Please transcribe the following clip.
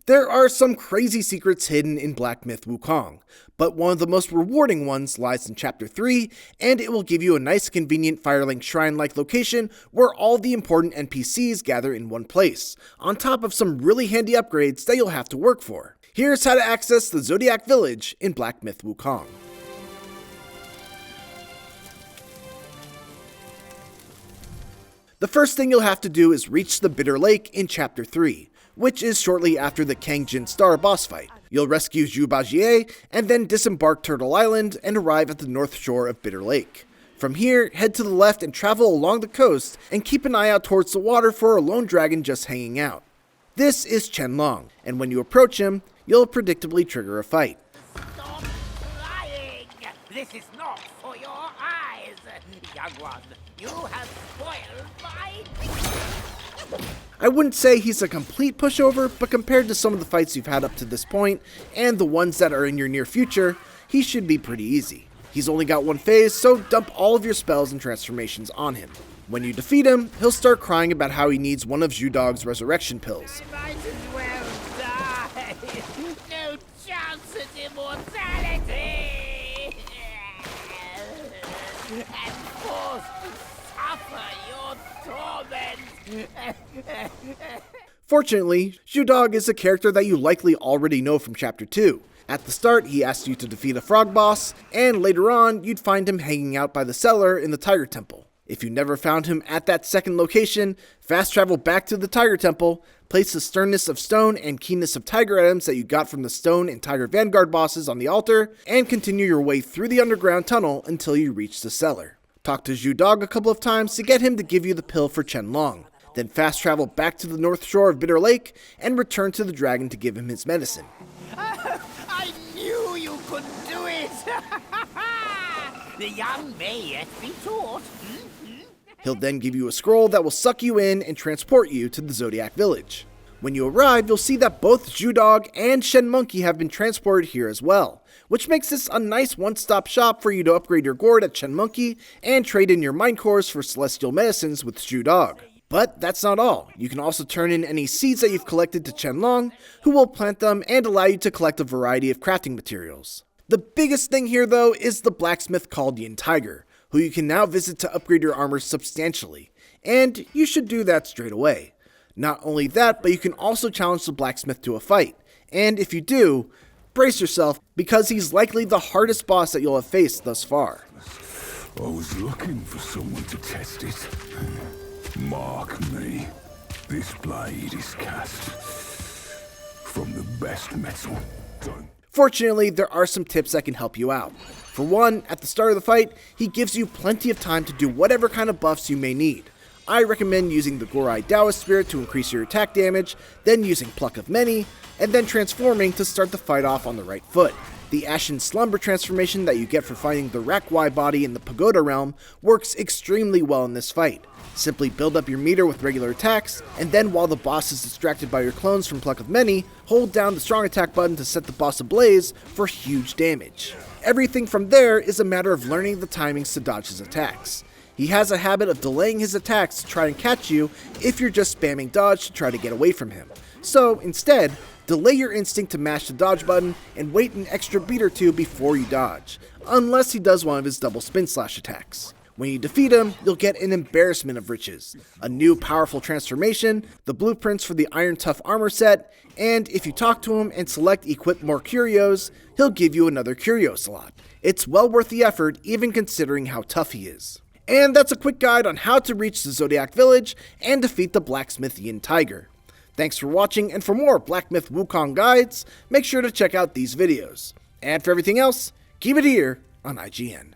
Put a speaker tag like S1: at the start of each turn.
S1: There are some crazy secrets hidden in Black Myth Wukong, but one of the most rewarding ones lies in Chapter 3, and it will give you a nice convenient Firelink Shrine-like location where all the important NPCs gather in one place, on top of some really handy upgrades that you'll have to work for. Here's how to access the Zodiac Village in Black Myth Wukong. The first thing you'll have to do is reach the Bitter Lake in Chapter 3, which is shortly after the Kangjin Star boss fight. You'll rescue Zhu Bajie and then disembark Turtle Island and arrive at the north shore of Bitter Lake. From here, head to the left and travel along the coast and keep an eye out towards the water for a lone dragon just hanging out. This is Chen, and when you approach him, you'll predictably trigger a fight.
S2: Stop lying! This is not for your eyes! Young one, you have spoiled my picture!
S1: I wouldn't say he's a complete pushover, but compared to some of the fights you've had up to this point, and the ones that are in your near future, he should be pretty easy. He's only got one phase, so dump all of your spells and transformations on him. When you defeat him, he'll start crying about how he needs one of Zhu Dog's resurrection pills.
S2: I might as well die! No chance at immortality! And forced to suffer your torment!
S1: Fortunately, Zhu Dog is a character that you likely already know from Chapter 2. At the start, he asks you to defeat a frog boss, and later on, you'd find him hanging out by the cellar in the Tiger Temple. If you never found him at that second location, fast travel back to the Tiger Temple, place the sternness of stone and keenness of tiger items that you got from the stone and tiger vanguard bosses on the altar, and continue your way through the underground tunnel until you reach the cellar. Talk to Zhu Dog a couple of times to get him to give you the pill for Chen. Then fast travel back to the north shore of Bitter Lake and return to the dragon to give him his medicine.
S2: I knew you could do it! The young may yet be taught.
S1: He'll then give you a scroll that will suck you in and transport you to the Zodiac Village. When you arrive, you'll see that both Zhu Dog and Shen Monkey have been transported here as well, which makes this a nice one-stop shop for you to upgrade your gourd at Chen Monkey and trade in your mind cores for celestial medicines with Zhu Dog. But that's not all. You can also turn in any seeds that you've collected to Chen, who will plant them and allow you to collect a variety of crafting materials. The biggest thing here though is the blacksmith called Yin Tiger, who you can now visit to upgrade your armor substantially, and you should do that straight away. Not only that, but you can also challenge the blacksmith to a fight, and if you do, brace yourself because he's likely the hardest boss that you'll have faced thus far.
S3: I was looking for someone to test it. Mark me. This blade is cast from the best metal.
S1: Fortunately, there are some tips that can help you out. For one, at the start of the fight, he gives you plenty of time to do whatever kind of buffs you may need. I recommend using the Gorai Taoist Spirit to increase your attack damage, then using Pluck of Many, and then transforming to start the fight off on the right foot. The Ashen Slumber transformation that you get for finding the Rakwai body in the Pagoda realm works extremely well in this fight. Simply build up your meter with regular attacks, and then while the boss is distracted by your clones from Pluck of Many, hold down the strong attack button to set the boss ablaze for huge damage. Everything from there is a matter of learning the timings to dodge his attacks. He has a habit of delaying his attacks to try and catch you if you're just spamming dodge to try to get away from him. So instead, delay your instinct to mash the dodge button and wait an extra beat or two before you dodge, unless he does one of his double spin slash attacks. When you defeat him, you'll get an embarrassment of riches, a new powerful transformation, the blueprints for the Iron Tough armor set, and if you talk to him and select Equip More Curios, he'll give you another curio slot. It's well worth the effort, even considering how tough he is. And that's a quick guide on how to reach the Zodiac Village and defeat the blacksmith Yin Tiger. Thanks for watching, and for more Black Myth Wukong guides, make sure to check out these videos. And for everything else, keep it here on IGN.